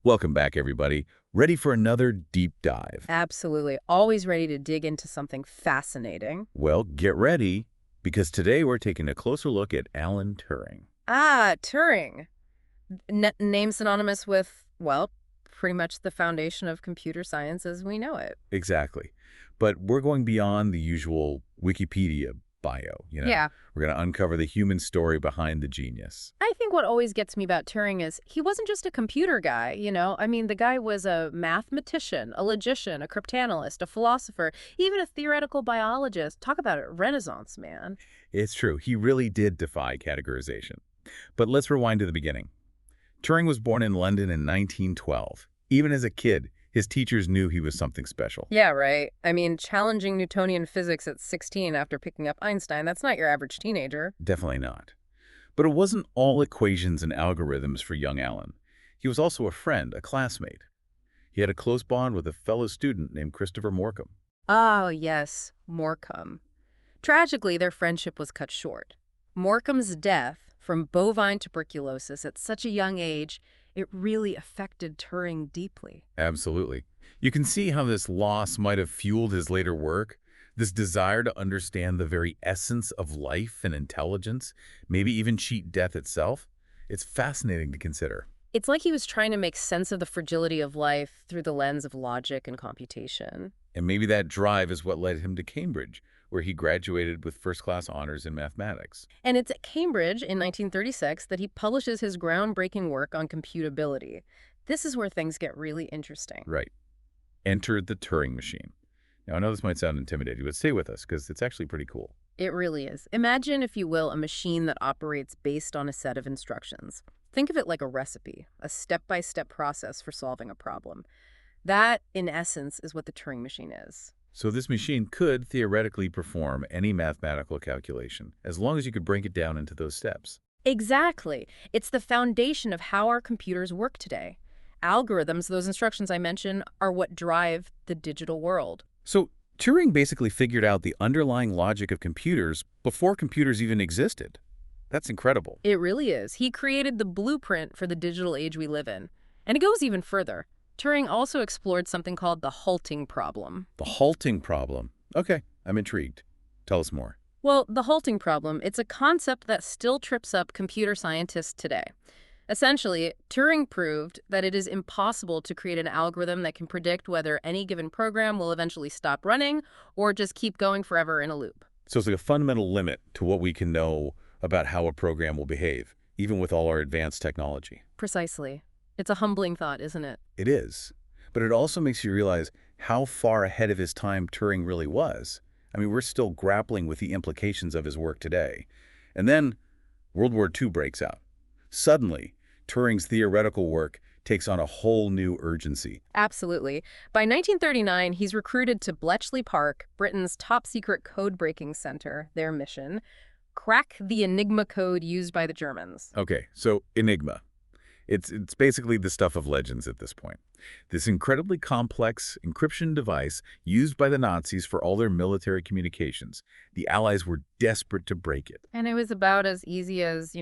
Welcome back, everybody. Ready for another deep dive? Absolutely. Always ready to dig into something fascinating. Well, get ready, because today we're taking a closer look at Alan Turing. Ah, Turing. Name synonymous with, well, pretty much the foundation of computer science as we know it. Exactly. But we're going beyond the usual Wikipedia bio. Yeah. We're going to uncover the human story behind the genius. I think what always gets me about Turing is he wasn't just a computer guy. I mean, the guy was a mathematician, a logician, a cryptanalyst, a philosopher, even a theoretical biologist. Talk about a renaissance man. It's true, he really did defy categorization. But let's rewind to the beginning. Turing was born in London in 1912. Even as a kid, his teachers knew he was something special. Yeah, right. I mean, challenging Newtonian physics at 16 after picking up Einstein, that's not your average teenager. Definitely not. But it wasn't all equations and algorithms for young Alan. He was also a friend, a classmate. He had a close bond with a fellow student named Christopher Morcom. Oh, yes, Morcom. Tragically, their friendship was cut short. Morcom's death from bovine tuberculosis at such a young age, it really affected Turing deeply. Absolutely. You can see how this loss might have fueled his later work, this desire to understand the very essence of life and intelligence, maybe even cheat death itself. It's fascinating to consider. It's like he was trying to make sense of the fragility of life through the lens of logic and computation. And maybe that drive is what led him to Cambridge, where he graduated with first-class honors in mathematics. And it's at Cambridge in 1936 that he publishes his groundbreaking work on computability. This is where things get really interesting. Right. Entered the Turing machine. Now, I know this might sound intimidating, but stay with us because it's actually pretty cool. It really is. Imagine, if you will, a machine that operates based on a set of instructions. Think of it like a recipe, a step-by-step process for solving a problem. That, in essence, is what the Turing machine is. So this machine could theoretically perform any mathematical calculation, as long as you could break it down into those steps. Exactly. It's the foundation of how our computers work today. Algorithms, those instructions I mentioned, are what drive the digital world. So Turing basically figured out the underlying logic of computers before computers even existed. That's incredible. It really is. He created the blueprint for the digital age we live in. And it goes even further. Turing also explored something called the halting problem. The halting problem. Okay, I'm intrigued. Tell us more. Well, the halting problem, it's a concept that still trips up computer scientists today. Essentially, Turing proved that it is impossible to create an algorithm that can predict whether any given program will eventually stop running or just keep going forever in a loop. So it's like a fundamental limit to what we can know about how a program will behave, even with all our advanced technology. Precisely. It's a humbling thought, isn't it? It is. But it also makes you realize how far ahead of his time Turing really was. I mean, we're still grappling with the implications of his work today. And then World War II breaks out. Suddenly, Turing's theoretical work takes on a whole new urgency. Absolutely. By 1939, he's recruited to Bletchley Park, Britain's top-secret code-breaking center, their mission, crack the Enigma code used by the Germans. Okay, so Enigma. It's basically the stuff of legends at this point. This incredibly complex encryption device used by the Nazis for all their military communications. The Allies were desperate to break it. And it was about as easy as,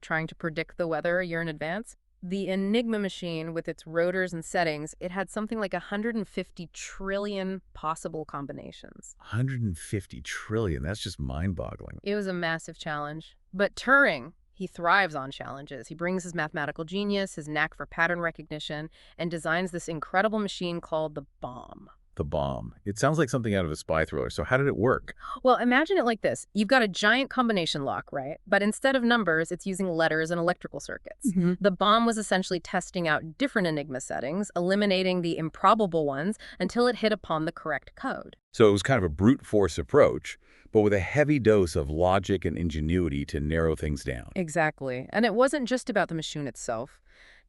trying to predict the weather a year in advance. The Enigma machine, with its rotors and settings, it had something like 150 trillion possible combinations. 150 trillion, that's just mind-boggling. It was a massive challenge. But Turing, he thrives on challenges. He brings his mathematical genius, his knack for pattern recognition, and designs this incredible machine called the bomb. The bomb. It sounds like something out of a spy thriller. So how did it work? Well, imagine it like this. You've got a giant combination lock, right? But instead of numbers, it's using letters and electrical circuits. The bomb was essentially testing out different Enigma settings, eliminating the improbable ones until it hit upon the correct code. So it was kind of a brute force approach, but with a heavy dose of logic and ingenuity to narrow things down. Exactly. And it wasn't just about the machine itself.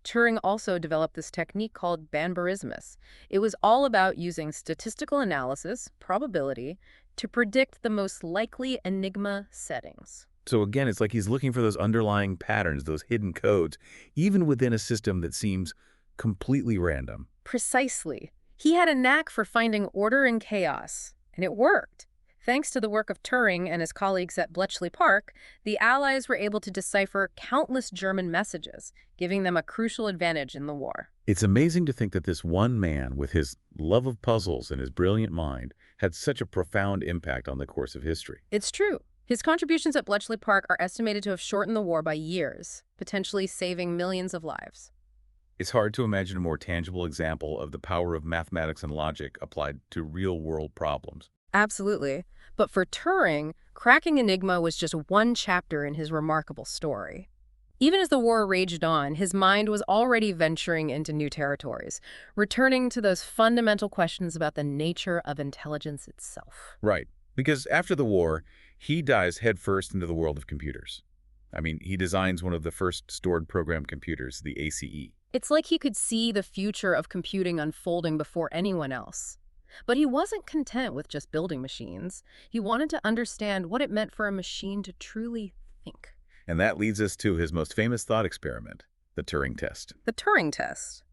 Turing also developed this technique called banbarismus. It was all about using statistical analysis, probability, to predict the most likely Enigma settings. So again, it's like he's looking for those underlying patterns, those hidden codes, even within a system that seems completely random. Precisely. He had a knack for finding order in chaos, and it worked. Thanks to the work of Turing and his colleagues at Bletchley Park, the Allies were able to decipher countless German messages, giving them a crucial advantage in the war. It's amazing to think that this one man, with his love of puzzles and his brilliant mind, had such a profound impact on the course of history. It's true. His contributions at Bletchley Park are estimated to have shortened the war by years, potentially saving millions of lives. It's hard to imagine a more tangible example of the power of mathematics and logic applied to real-world problems. Absolutely. But for Turing, cracking Enigma was just one chapter in his remarkable story. Even as the war raged on, his mind was already venturing into new territories, returning to those fundamental questions about the nature of intelligence itself. Right. Because after the war, he dives headfirst into the world of computers. I mean, he designs one of the first stored program computers, the ACE. It's like he could see the future of computing unfolding before anyone else. But he wasn't content with just building machines. He wanted to understand what it meant for a machine to truly think. And that leads us to his most famous thought experiment, the Turing test. The Turing test,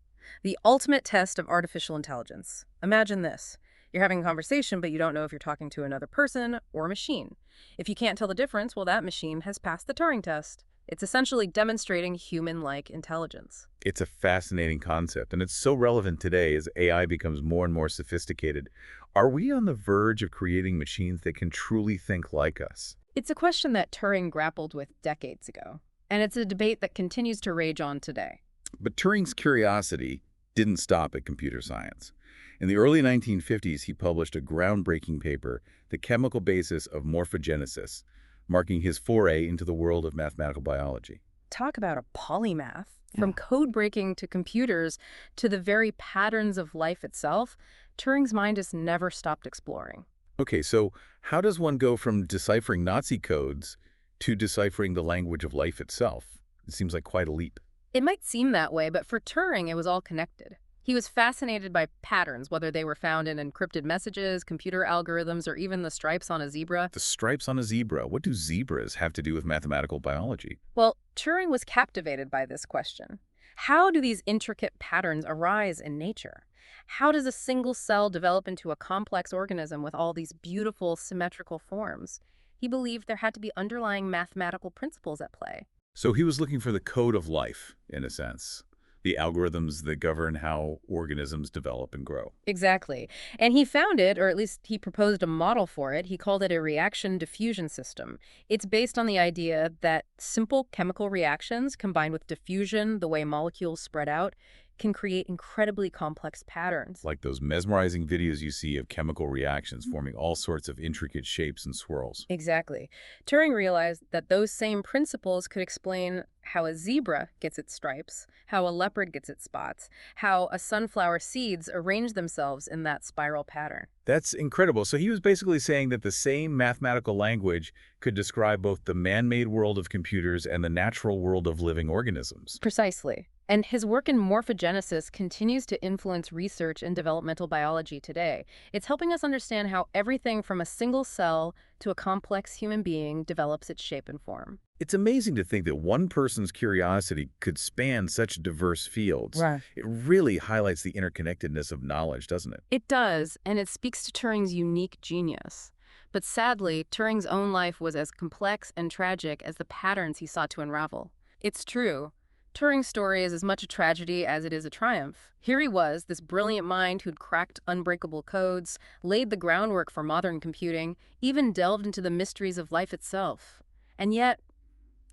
the ultimate test of artificial intelligence. Imagine this. You're having a conversation, but you don't know if you're talking to another person or a machine. If you can't tell the difference, well, that machine has passed the Turing test. It's essentially demonstrating human-like intelligence. It's a fascinating concept, and it's so relevant today as AI becomes more and more sophisticated. Are we on the verge of creating machines that can truly think like us? It's a question that Turing grappled with decades ago, and it's a debate that continues to rage on today. But Turing's curiosity didn't stop at computer science. In the early 1950s, he published a groundbreaking paper, The Chemical Basis of Morphogenesis, marking his foray into the world of mathematical biology. Talk about a polymath. From Yeah. code breaking to computers to the very patterns of life itself, Turing's mind has never stopped exploring. Okay, so how does one go from deciphering Nazi codes to deciphering the language of life itself? It seems like quite a leap. It might seem that way, but for Turing, it was all connected. He was fascinated by patterns, whether they were found in encrypted messages, computer algorithms, or even the stripes on a zebra. The stripes on a zebra, what do zebras have to do with mathematical biology? Well, Turing was captivated by this question. How do these intricate patterns arise in nature? How does a single cell develop into a complex organism with all these beautiful, symmetrical forms? He believed there had to be underlying mathematical principles at play. So he was looking for the code of life, in a sense, the algorithms that govern how organisms develop and grow. Exactly. And he found it, or at least he proposed a model for it. He called it a reaction diffusion system. It's based on the idea that simple chemical reactions combined with diffusion, the way molecules spread out, can create incredibly complex patterns. Like those mesmerizing videos you see of chemical reactions forming all sorts of intricate shapes and swirls. Exactly. Turing realized that those same principles could explain how a zebra gets its stripes, how a leopard gets its spots, how a sunflower seeds arrange themselves in that spiral pattern. That's incredible. So he was basically saying that the same mathematical language could describe both the man-made world of computers and the natural world of living organisms. Precisely. And his work in morphogenesis continues to influence research in developmental biology today. It's helping us understand how everything from a single cell to a complex human being develops its shape and form. It's amazing to think that one person's curiosity could span such diverse fields. Right. It really highlights the interconnectedness of knowledge, doesn't it? It does, and it speaks to Turing's unique genius. But sadly, Turing's own life was as complex and tragic as the patterns he sought to unravel. It's true. Turing's story is as much a tragedy as it is a triumph. Here he was, this brilliant mind who'd cracked unbreakable codes, laid the groundwork for modern computing, even delved into the mysteries of life itself. And yet,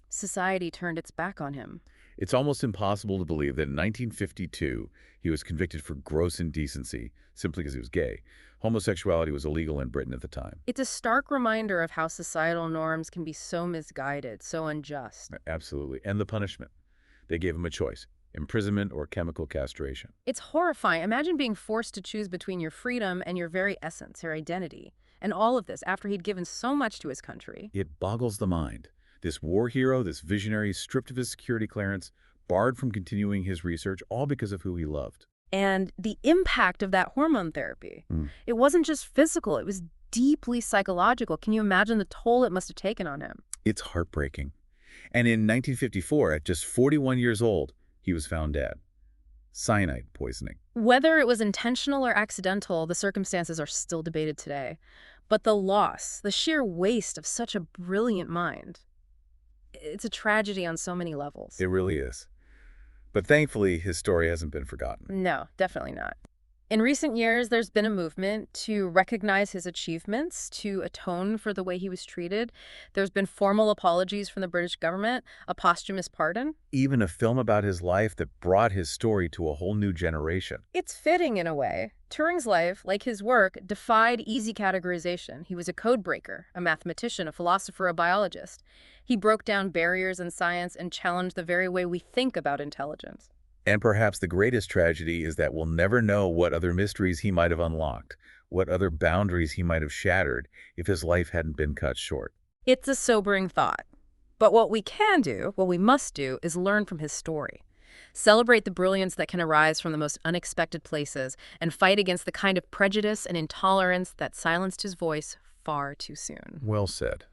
society turned its back on him. It's almost impossible to believe that in 1952, he was convicted for gross indecency simply because he was gay. Homosexuality was illegal in Britain at the time. It's a stark reminder of how societal norms can be so misguided, so unjust. Absolutely. And the punishment. They gave him a choice, imprisonment or chemical castration. It's horrifying. Imagine being forced to choose between your freedom and your very essence, your identity. And all of this after he'd given so much to his country. It boggles the mind. This war hero, this visionary, stripped of his security clearance, barred from continuing his research, all because of who he loved. And the impact of that hormone therapy. It wasn't just physical, it was deeply psychological. Can you imagine the toll it must have taken on him? It's heartbreaking. And in 1954, at just 41 years old, he was found dead. Cyanide poisoning. Whether it was intentional or accidental, the circumstances are still debated today. But the loss, the sheer waste of such a brilliant mind, it's a tragedy on so many levels. It really is. But thankfully, his story hasn't been forgotten. No, definitely not. In recent years, there's been a movement to recognize his achievements, to atone for the way he was treated. There's been formal apologies from the British government, a posthumous pardon. Even a film about his life that brought his story to a whole new generation. It's fitting in a way. Turing's life, like his work, defied easy categorization. He was a code breaker, a mathematician, a philosopher, a biologist. He broke down barriers in science and challenged the very way we think about intelligence. And perhaps the greatest tragedy is that we'll never know what other mysteries he might have unlocked, what other boundaries he might have shattered if his life hadn't been cut short. It's a sobering thought. But what we can do, what we must do, is learn from his story. Celebrate the brilliance that can arise from the most unexpected places and fight against the kind of prejudice and intolerance that silenced his voice far too soon. Well said.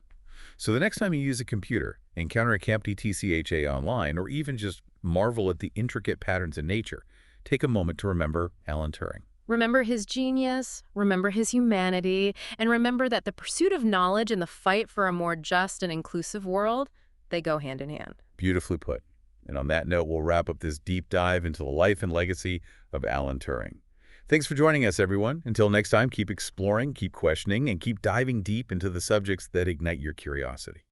So the next time you use a computer, encounter a CAPTCHA TCHA online, or even just marvel at the intricate patterns in nature, take a moment to remember Alan Turing. Remember his genius, remember his humanity, and remember that the pursuit of knowledge and the fight for a more just and inclusive world, they go hand in hand. Beautifully put. And on that note, we'll wrap up this deep dive into the life and legacy of Alan Turing. Thanks for joining us, everyone. Until next time, keep exploring, keep questioning, and keep diving deep into the subjects that ignite your curiosity.